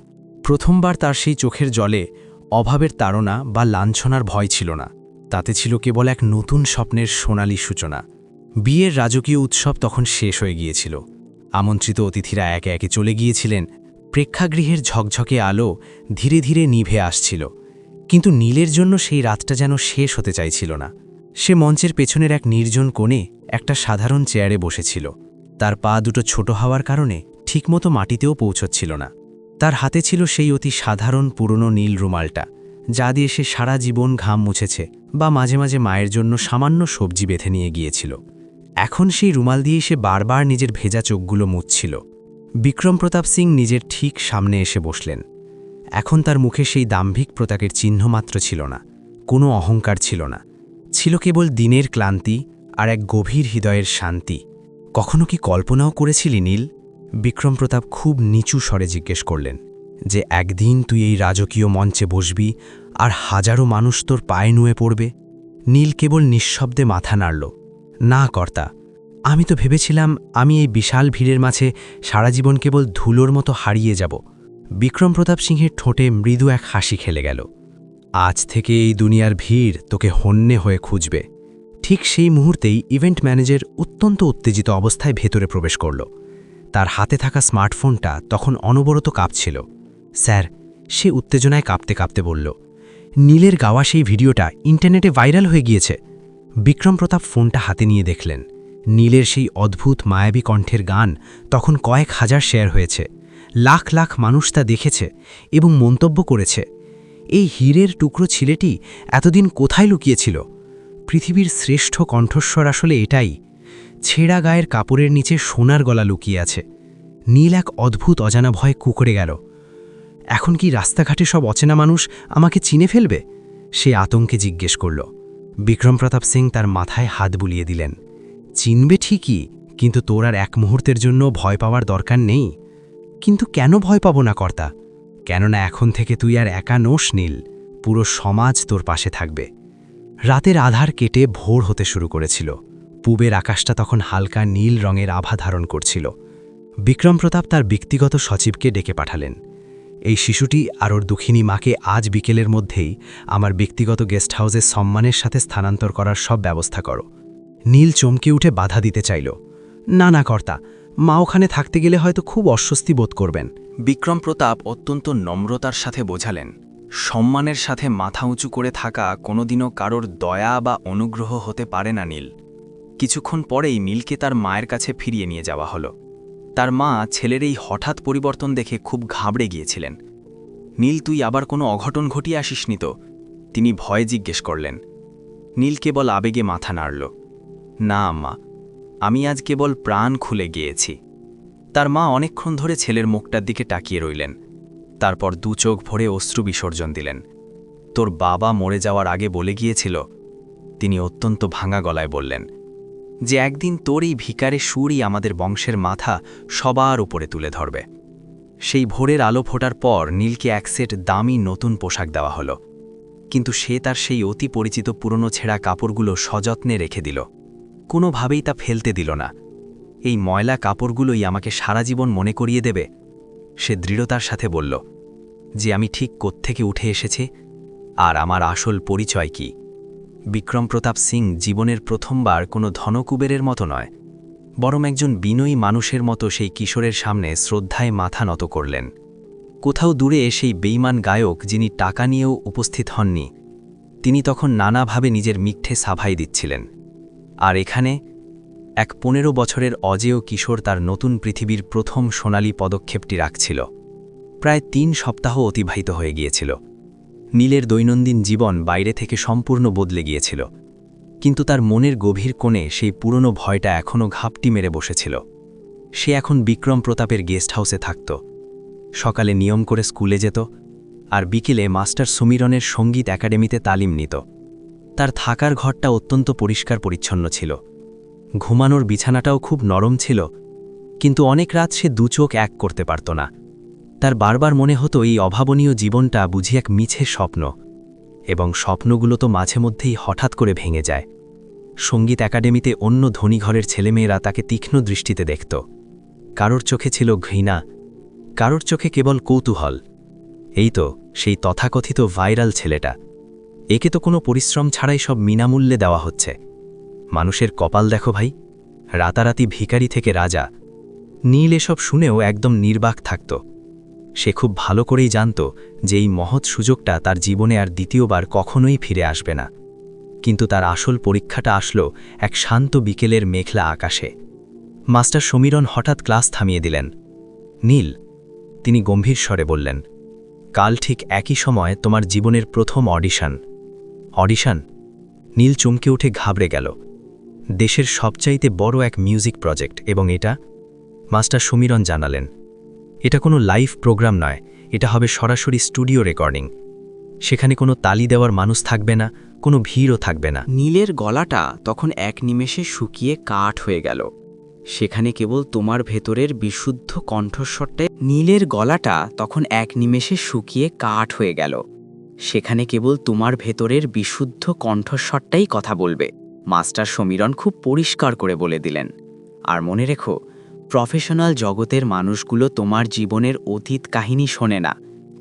প্রথমবার তার সেই চোখের জলে অভাবের তাড়না বা লাঞ্ছনার ভয় ছিল না, তাতে ছিল কেবল এক নতুন স্বপ্নের সোনালী সূচনা। বিয়ের রাজকীয় উৎসব তখন শেষ হয়ে গিয়েছিল। আমন্ত্রিত অতিথিরা একে একে চলে গিয়েছিলেন। প্রেক্ষাগৃহের ঝকঝকে আলো ধীরে ধীরে নিভে আসছিল, কিন্তু নীলের জন্য সেই রাতটা যেন শেষ হতে চাইছিল না। সে মঞ্চের পেছনের এক নির্জন কোণে একটা সাধারণ চেয়ারে বসেছিল। তার পা দুটো ছোট হওয়ার কারণে ঠিকমতো মাটিতেও পৌঁছচ্ছিল না। তার হাতে ছিল সেই অতি সাধারণ পুরনো নীল রুমালটা, যা দিয়ে সে সারা জীবন ঘাম মুছেছে বা মাঝে মাঝে মায়ের জন্য সামান্য সবজি বেঁধে নিয়ে গিয়েছিল। এখন সেই রুমাল দিয়েই সে বারবার নিজের ভেজা চোখগুলো মুছছিল। বিক্রম প্রতাপ সিং নিজের ঠিক সামনে এসে বসলেন। এখন তার মুখে সেই দাম্ভিক প্রতাপের চিহ্নমাত্র ছিল না, কোনো অহংকার ছিল না, ছিল কেবল দিনের ক্লান্তি আর এক গভীর হৃদয়ের শান্তি। কখনো কি কল্পনাও করেছিলি নীল? বিক্রম প্রতাপ খুব নিচু স্বরে জিজ্ঞেস করলেন, যে একদিন তুই এই রাজকীয় মঞ্চে বসবি আর হাজারো মানুষ তোর পায়ে নুয়ে পড়বে? নীল কেবল নিঃশব্দে মাথা নাড়ল। না কর্তা, আমি তো ভেবেছিলাম আমি এই বিশাল ভিড়ের মাঝে সারা জীবন কেবল ধুলোর মতো হারিয়ে যাব। বিক্রম প্রতাপ সিংহের ঠোঁটে মৃদু এক হাসি খেলে গেল। আজ থেকে এই দুনিয়ার ভিড় তোকে হন্যে হয়ে খুঁজবে। ঠিক সেই মুহূর্তেই ইভেন্ট ম্যানেজার অত্যন্ত উত্তেজিত অবস্থায় ভেতরে প্রবেশ করল। তার হাতে থাকা স্মার্টফোনটা তখন অনবরত কাঁপছিল। স্যার, সে উত্তেজনায় কাঁপতে কাঁপতে বলল, নীলের গাওয়া সেই ভিডিওটা ইন্টারনেটে ভাইরাল হয়ে গিয়েছে। বিক্রম প্রতাপ ফোনটা হাতে নিয়ে দেখলেন, নীলের সেই অদ্ভুত মায়াবী কণ্ঠের গান তখন কয়েক হাজার শেয়ার হয়েছে। লাখ লাখ মানুষ তা দেখেছে এবং মন্তব্য করেছে, এই হীরের টুকরো ছেলেটি এতদিন কোথায় লুকিয়েছিল? পৃথিবীর শ্রেষ্ঠ কণ্ঠস্বর আসলে এটাই। ছেঁড়া গায়ের কাপড়ের নিচে সোনার গলা লুকিয়ে আছে। নীল এক অদ্ভুত অজানা ভয় কুঁকড়ে গেল। এখন কি রাস্তাঘাটে সব অচেনা মানুষ আমাকে চিনে ফেলবে? সে আতঙ্কে জিজ্ঞেস করল। বিক্রম প্রতাপ সিং তার মাথায় হাত বুলিয়ে দিলেন। চিনবে ঠিকই, কিন্তু তোর আর এক মুহূর্তের জন্য ভয় পাওয়ার দরকার নেই। কিন্তু কেন ভয় পাবো না কর্তা? কেননা এখন থেকে তুই আর একা নোস নীল, পুরো সমাজ তোর পাশে থাকবে। রাতের আধার কেটে ভোর হতে শুরু করেছিল। পূবের আকাশটা তখন হালকা নীল রঙের আভা ধারণ করছিল। বিক্রম প্রতাপ তার ব্যক্তিগত সচিবকে ডেকে পাঠালেন। এই শিশুটি আর ওর দুঃখিনী মাকে আজ বিকেলের মধ্যেই আমার ব্যক্তিগত গেস্ট হাউসে সম্মানের সাথে স্থানান্তর করার সব ব্যবস্থা করো। নীল চমকে উঠে বাধা দিতে চাইল। না না কর্তা, মা ওখানে থাকতে গেলে হয়তো খুব অস্বস্তি বোধ করবেন। বিক্রম প্রতাপ অত্যন্ত নম্রতার সাথে বোঝালেন, সম্মানের সাথে মাথা উঁচু করে থাকা কোনোদিনও কারোর দয়া বা অনুগ্রহ হতে পারে না নীল। কিছুক্ষণ পরেই নীলকে তার মায়ের কাছে ফিরিয়ে নিয়ে যাওয়া হলো। তার মা ছেলের এই হঠাৎ পরিবর্তন দেখে খুব ঘাবড়ে গিয়েছিলেন। নীল, তুই আবার কোনো অঘটন ঘটিয়ে আসিসনি তো? তিনি ভয়ে জিজ্ঞেস করলেন। নীল কেবল আবেগে মাথা নাড়ল। না আম্মা, আমি আজ কেবল প্রাণ খুলে গিয়েছি। তার মা অনেকক্ষণ ধরে ছেলের মুখটার দিকে তাকিয়ে রইলেন। তারপর দু চোখ ভরে অশ্রু বিসর্জন দিলেন। তোর বাবা মরে যাওয়ার আগে বলে গিয়েছিল, তিনি অত্যন্ত ভাঙা গলায় বললেন, যে একদিন তোর এই ভিকারের সুরই আমাদের বংশের মাথা সবার উপরে তুলে ধরবে। সেই ভোরের আলো ফোটার পর নীলকে এক সেট দামি নতুন পোশাক দেওয়া হলো, কিন্তু সে তার সেই অতি পরিচিত পুরনো ছেঁড়া কাপড়গুলো সযত্নে রেখে দিল। কোনোভাবেই তা ফেলতে দিল না। এই ময়লা কাপড়গুলোই আমাকে সারা জীবন মনে করিয়ে দেবে। সে দৃঢ়তার সাথে বলল, যে আমি ঠিক কোত্থেকে উঠে এসেছি আর আমার আসল পরিচয় কি। বিক্রম প্রতাপ সিং জীবনের প্রথমবার কোনো ধনকুবেরের মতো নয়, বরং একজন বিনয়ী মানুষের মতো সেই কিশোরের সামনে শ্রদ্ধায় মাথা নত করলেন। কোথাও দূরে সেই বেইমান গায়ক, যিনি টাকা নিয়েও উপস্থিত হননি, তিনি তখন নানাভাবে নিজের মিথ্যে সাভাই দিচ্ছিলেন। আর এখানে এক 15 বছরের অজেয় কিশোর তার নতুন পৃথিবীর প্রথম সোনালী পদক্ষেপটি রাখছিল। প্রায় 3 সপ্তাহ অতিবাহিত হয়ে গিয়েছিল। নীলের দৈনন্দিন জীবন বাইরে থেকে সম্পূর্ণ বদলে গিয়েছিল, কিন্তু তার মনের গভীর কোণে সেই পুরনো ভয়টা এখনও ঘাপটি মেরে বসেছিল। সে এখন বিক্রম প্রতাপের গেস্ট হাউসে থাকত। সকালে নিয়ম করে স্কুলে যেত, আর বিকেলে মাস্টার সমীরনের সঙ্গীত একাডেমিতে তালিম নিত। তার থাকার ঘরটা অত্যন্ত পরিষ্কার পরিচ্ছন্ন ছিল। ঘুমানোর বিছানাটাও খুব নরম ছিল, কিন্তু অনেক রাত সে দু চোখ এক করতে পারত না। তার বারবার মনে হতো এই অভাবনীয় জীবনটা বুঝি এক মিছে স্বপ্ন, এবং স্বপ্নগুলো তো মাঝে মধ্যেই হঠাৎ করে ভেঙে যায়। সঙ্গীত একাডেমিতে অন্য ধনী ঘরের ছেলেমেয়েরা তাকে তীক্ষ্ণ দৃষ্টিতে দেখত। কারোর চোখে ছিল ঘৃণা, কারোর চোখে কেবল কৌতূহল। এই তো সেই তথাকথিত ভাইরাল ছেলেটা, একে তো কোনো পরিশ্রম ছাড়াই সব বিনামূল্যে দেওয়া হচ্ছে। মানুষের কপাল দেখো ভাই, রাতারাতি ভিখারি থেকে রাজা। নীল এসব শুনেও একদম নির্বাক থাকত। সে খুব ভালো করেই জানত যে এই মহৎ সুযোগটা তার জীবনে আর দ্বিতীয়বার কখনোই ফিরে আসবে না। কিন্তু তার আসল পরীক্ষাটা আসলো এক শান্ত বিকেলের মেঘলা আকাশে। মাস্টার সমীরণ হঠাৎ ক্লাস থামিয়ে দিলেন। নীল, তিনি গম্ভীর স্বরে বললেন, কাল ঠিক একই সময় তোমার জীবনের প্রথম অডিশন। অডিশন? নীল চমকে উঠে ঘাবড়ে গেল। দেশের সবচাইতে বড় এক মিউজিক প্রজেক্ট, এবং এটা? মাস্টার সমীরণ জানালেন, এটা কোনো লাইভ প্রোগ্রাম নয়, এটা হবে সরাসরি স্টুডিও রেকর্ডিং। সেখানে কোনো তালি দেওয়ার মানুষ থাকবে না, কোনো ভিড়ও থাকবে না। নীলের গলাটা তখন এক নিমেষে শুকিয়ে কাঠ হয়ে গেল। সেখানে কেবল তোমার ভেতরের বিশুদ্ধ কণ্ঠস্বরটাই নীলের গলাটা তখন এক নিমেষে শুকিয়ে কাঠ হয়ে গেল। সেখানে কেবল তোমার ভেতরের বিশুদ্ধ কণ্ঠস্বরটাই কথা বলবে, মাস্টার সমীরণ খুব পরিষ্কার করে বলে দিলেন। আর মনে রেখো, প্রফেশনাল জগতের মানুষগুলো তোমার জীবনের অতীত কাহিনী শোনে না,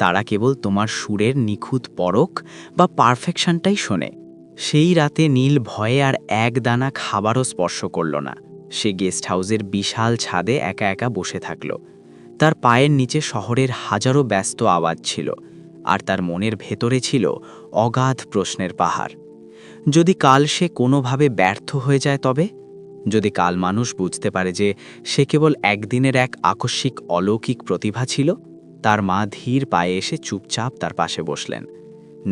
তারা কেবল তোমার সুরের নিখুঁত পরখ বা পারফেকশনটাই শোনে। সেই রাতে নীল ভয়ে আর এক দানা খাবারও স্পর্শ করল না। সে গেস্ট হাউসের বিশাল ছাদে একা একা বসে থাকল। তার পায়ের নিচে শহরের হাজারো ব্যস্ত আওয়াজ ছিল, আর তার মনের ভেতরে ছিল অগাধ প্রশ্নের পাহাড়। যদি কাল সে কোনোভাবে ব্যর্থ হয়ে যায়, তবে যদি কাল মানুষ বুঝতে পারে যে সে কেবল একদিনের এক আকস্মিক অলৌকিক প্রতিভা ছিল। তার মা ধীর পায়ে এসে চুপচাপ তার পাশে বসলেন।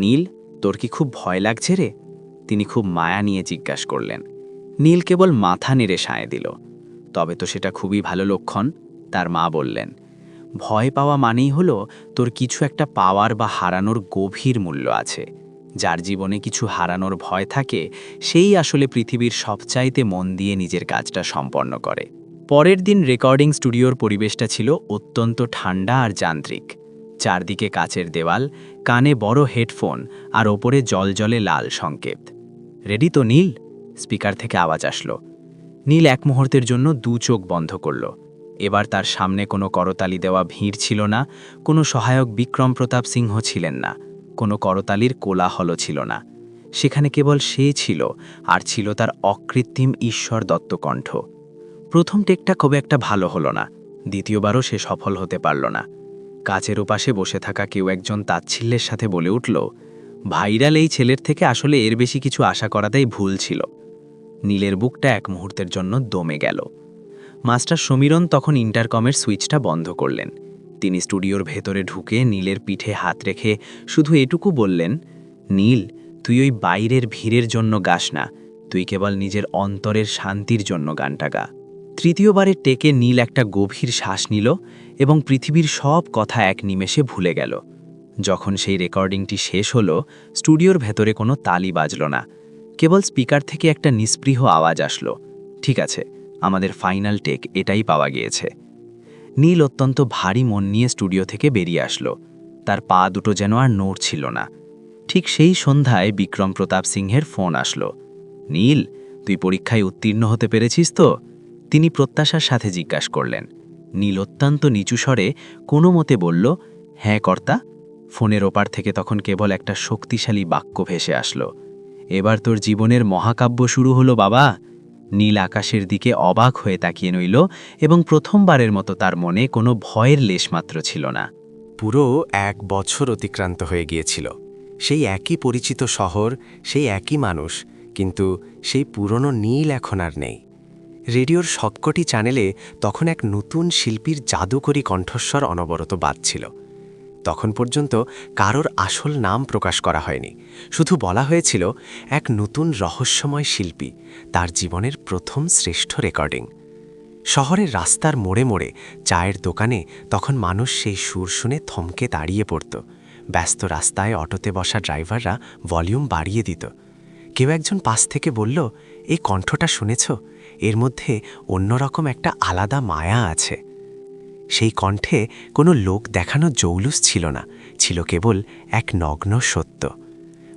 নীল, তোর কি খুব ভয় লাগছে রে? তিনি খুব মায়া নিয়ে জিজ্ঞাসা করলেন। নীল কেবল মাথা নেড়ে সায় দিল। তবে তো সেটা খুবই ভালো লক্ষণ, তার মা বললেন। ভয় পাওয়া মানেই হলো তোর কিছু একটা পাওয়ার বা হারানোর গভীর মূল্য আছে। যার জীবনে কিছু হারানোর ভয় থাকে, সেই আসলে পৃথিবীর সবচাইতে মন দিয়ে নিজের কাজটা সম্পন্ন করে। পরের দিন রেকর্ডিং স্টুডিওর পরিবেশটা ছিল অত্যন্ত ঠান্ডা আর যান্ত্রিক। চারদিকে কাচের দেওয়াল, কানে বড় হেডফোন, আর ওপরে জলজলে লাল সংকেত। রেডি তো নীল? স্পিকার থেকে আওয়াজ আসলো। নীল এক মুহূর্তের জন্য দু চোখ বন্ধ করল। এবার তার সামনে কোনো করতালি দেওয়া ভিড় ছিল না, কোনো সহায়ক বিক্রম প্রতাপ সিংহ ছিলেন না, কোনো করতালির কোলাহল ছিল না। সেখানে কেবল সে ছিল, আর ছিল তার অকৃত্রিম ঈশ্বর দত্ত কণ্ঠ। প্রথম টেকটা খুব একটা ভালো হলো না, দ্বিতীয়বারও সে সফল হতে পারল না। কাচের ওপাশে বসে থাকা কেউ একজন তাচ্ছিল্যের সাথে বলে উঠল, ভাইরাল এই ছেলের থেকে আসলে এর বেশি কিছু আশা করাটাই ভুল ছিল। নীলের বুকটা এক মুহূর্তের জন্য দমে গেল। মাস্টার সমীরণ তখন ইন্টারকমের সুইচটা বন্ধ করলেন। তিনি স্টুডিওর ভেতরে ঢুকে নীলের পিঠে হাত রেখে শুধু এটুকু বললেন, নীল, তুই ওই বাইরের ভিড়ের জন্য গাস না, তুই কেবল নিজের অন্তরের শান্তির জন্য গানটা গা। তৃতীয়বারের টেকে নীল একটা গভীর শ্বাস নিল এবং পৃথিবীর সব কথা এক নিমেষে ভুলে গেল। যখন সেই রেকর্ডিংটি শেষ হলো, স্টুডিওর ভেতরে কোনো তালি বাজল না, কেবল স্পিকার থেকে একটা নিস্পৃহ আওয়াজ আসলো, ঠিক আছে, আমাদের ফাইনাল টেক এটাই পাওয়া গিয়েছে। নীল অত্যন্ত ভারী মন নিয়ে স্টুডিও থেকে বেরিয়ে আসলো। তার পা দুটো যেন আর নড়ছিল না। ঠিক সেই সন্ধ্যায় বিক্রম প্রতাপ সিংহের ফোন আসলো। নীল, তুই পরীক্ষায় উত্তীর্ণ হতে পেরেছিস তো? তিনি প্রত্যাশার সাথে জিজ্ঞাসা করলেন। নীল অত্যন্ত নিচু স্বরে কোনো মতে বলল, হ্যাঁ কর্তা। ফোনের ওপার থেকে তখন কেবল একটা শক্তিশালী বাক্য ভেসে আসলো, এবার তোর জীবনের মহাকাব্য শুরু হলো বাবা। নীল আকাশের দিকে অবাক হয়ে তাকিয়ে রইল এবং প্রথমবারের মতো তার মনে কোনো ভয়ের লেশমাত্র ছিল না। পুরো 1 বছর অতিক্রান্ত হয়ে গিয়েছিল। সেই একই পরিচিত শহর, সেই একই মানুষ, কিন্তু সেই পুরনো নীল এখন আর নেই। রেডিওর সবকটি চ্যানেলে তখন এক নতুন শিল্পীর জাদুকরী কণ্ঠস্বর অনবরত বাজছিল। তখন পর্যন্ত কারোর আসল নাম প্রকাশ করা হয়নি, শুধু বলা হয়েছিল এক নতুন রহস্যময় শিল্পী, তার জীবনের প্রথম শ্রেষ্ঠ রেকর্ডিং। শহরের রাস্তার মোড়ে মোড়ে, চায়ের দোকানে তখন মানুষ সেই সুর শুনে থমকে দাঁড়িয়ে পড়ত। ব্যস্ত রাস্তায় অটোতে বসা ড্রাইভাররা ভলিউম বাড়িয়ে দিত। কেউ একজন পাশ থেকে বলল, এই কণ্ঠটা শুনেছ? এর মধ্যে অন্যরকম একটা আলাদা মায়া আছে। সেই কণ্ঠে কোনো লোক দেখানো জৌলুস ছিল না, ছিল কেবল এক নগ্ন সত্য।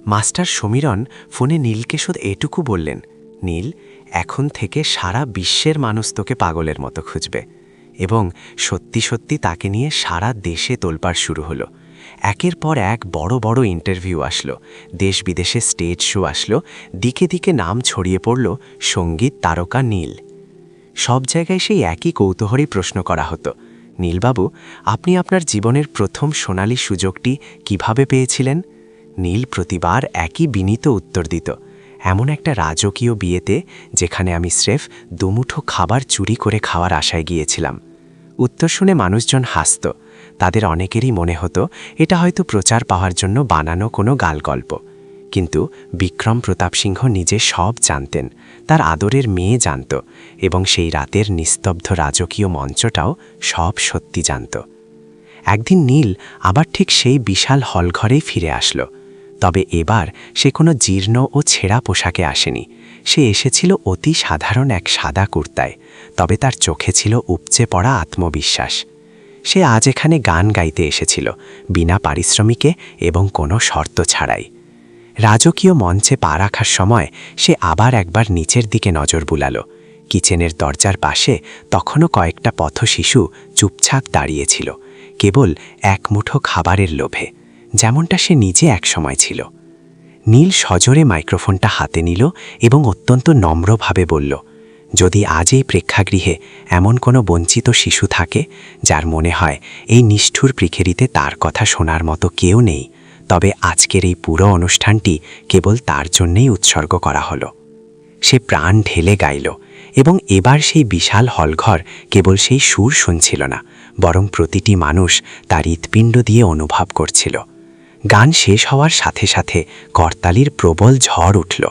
মাস্টার সমীরণ ফোনে নীলকে শুধু এটুকু বললেন, নীল, এখন থেকে সারা বিশ্বের মানুষ তোকে পাগলের মতো খুঁজবে। এবং সত্যি সত্যি তাকে নিয়ে সারা দেশে তোলপাড় শুরু হলো। একের পর এক বড় বড় ইন্টারভিউ আসলো, দেশ বিদেশে স্টেজ শো আসলো, দিকে দিকে নাম ছড়িয়ে পড়ল সঙ্গীত তারকা নীল। সব জায়গায় সেই একই কৌতূহলী প্রশ্ন করা হতো, নীলবাবু, আপনি আপনার জীবনের প্রথম সোনালী সুযোগটি কিভাবে পেয়েছিলেন? নীল প্রতিবার একই বিনীত উত্তর দিত, এমন একটা রাজকীয় বিয়েতে যেখানে আমি স্রেফ দুমুঠো খাবার চুরি করে খাওয়ার আশায় গিয়েছিলাম। উত্তর শুনে মানুষজন হাসত। তাদের অনেকেরই মনে হতো এটা হয়তো প্রচার পাওয়ার জন্য বানানো কোনো গালগল্প। কিন্তু বিক্রম প্রতাপ সিংহ নিজে সব জানতেন, তার আদরের মেয়ে জানত, এবং সেই রাতের নিস্তব্ধ রাজকীয় মঞ্চটাও সব সত্যি জানত। একদিন নীল আবার ঠিক সেই বিশাল হলঘরেই ফিরে আসলো। তবে এবার সে কোনো জীর্ণ ও ছেঁড়া পোশাকে আসেনি। সে এসেছিল অতি সাধারণ এক সাদা কুর্তায়, তবে তার চোখে ছিল উপচে পড়া আত্মবিশ্বাস। সে আজ এখানে গান গাইতে এসেছিল, বিনা পারিশ্রমিকে এবং কোনো শর্ত ছাড়াই। রাজকীয় মঞ্চে পা রাখার সময় সে আবার একবার নিচের দিকে নজর বুলালো। কিচেনের দরজার পাশে তখনও কয়েকটা পথশিশু চুপচাপ দাঁড়িয়েছিল, কেবল এক মুঠো খাবারের লোভে, যেমনটা সে নিজে একসময় ছিল। নীল সজোরে মাইক্রোফোনটা হাতে নিল এবং অত্যন্ত নম্রভাবে বলল, যদি আজ এই প্রেক্ষাগৃহে এমন কোনো বঞ্চিত শিশু থাকে যার মনে হয় এই নিষ্ঠুর পৃথিবীতে তার কথা শোনার মতো কেউ নেই, তবে আজকের এই পুরো অনুষ্ঠানটি কেবল তার জন্যেই উৎসর্গ করা হলো। সে প্রাণ ঢেলে গাইল, এবং এবার সেই বিশাল হলঘর কেবল সেই সুর শুনছিল না, বরং প্রতিটি মানুষ তার হৃৎপিণ্ড দিয়ে অনুভব করছিল। গান শেষ হওয়ার সাথে সাথে করতালির প্রবল ঝড় উঠল,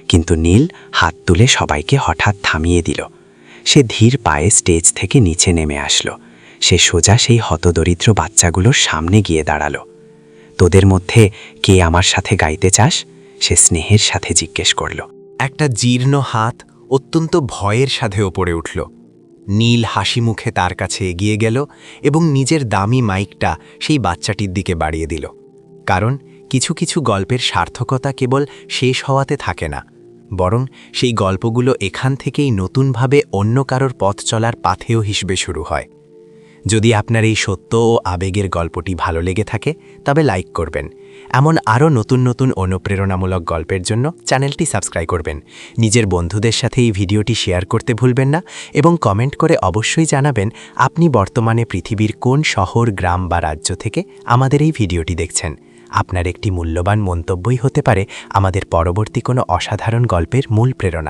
কিন্তু নীল হাত তুলে সবাইকে হঠাৎ থামিয়ে দিল। সে ধীর পায়ে স্টেজ থেকে নিচে নেমে আসলো। সে সোজা সেই হতদরিদ্র বাচ্চাগুলোর সামনে গিয়ে দাঁড়ালো। তোদের মধ্যে কে আমার সাথে গাইতে চাস? সে স্নেহের সাথে জিজ্ঞেস করল। একটা জীর্ণ হাত অত্যন্ত ভয়ের সাথে ওপরে উঠল। নীল হাসি মুখে তার কাছে এগিয়ে গেল এবং নিজের দামি মাইকটা সেই বাচ্চাটির দিকে বাড়িয়ে দিল। কারণ কিছু কিছু গল্পের সার্থকতা কেবল শেষ হওয়াতে থাকে না, বরং সেই গল্পগুলো এখান থেকেই নতুনভাবে অন্য কারোর পথ চলার পাথেয় হিসেবে শুরু হয়। যদি আপনার এই সত্য ও আবেগের গল্পটি ভালো লেগে থাকে তবে লাইক করবেন। এমন আরও নতুন নতুন অনুপ্রেরণামূলক গল্পের জন্য চ্যানেলটি সাবস্ক্রাইব করবেন। নিজের বন্ধুদের সাথে এই ভিডিওটি শেয়ার করতে ভুলবেন না এবং কমেন্ট করে অবশ্যই জানাবেন আপনি বর্তমানে পৃথিবীর কোন শহর, গ্রাম বা রাজ্য থেকে আমাদের এই ভিডিওটি দেখছেন। আপনার একটি মূল্যবান মন্তব্যই হতে পারে আমাদের পরবর্তী কোনো অসাধারণ গল্পের মূল প্রেরণা।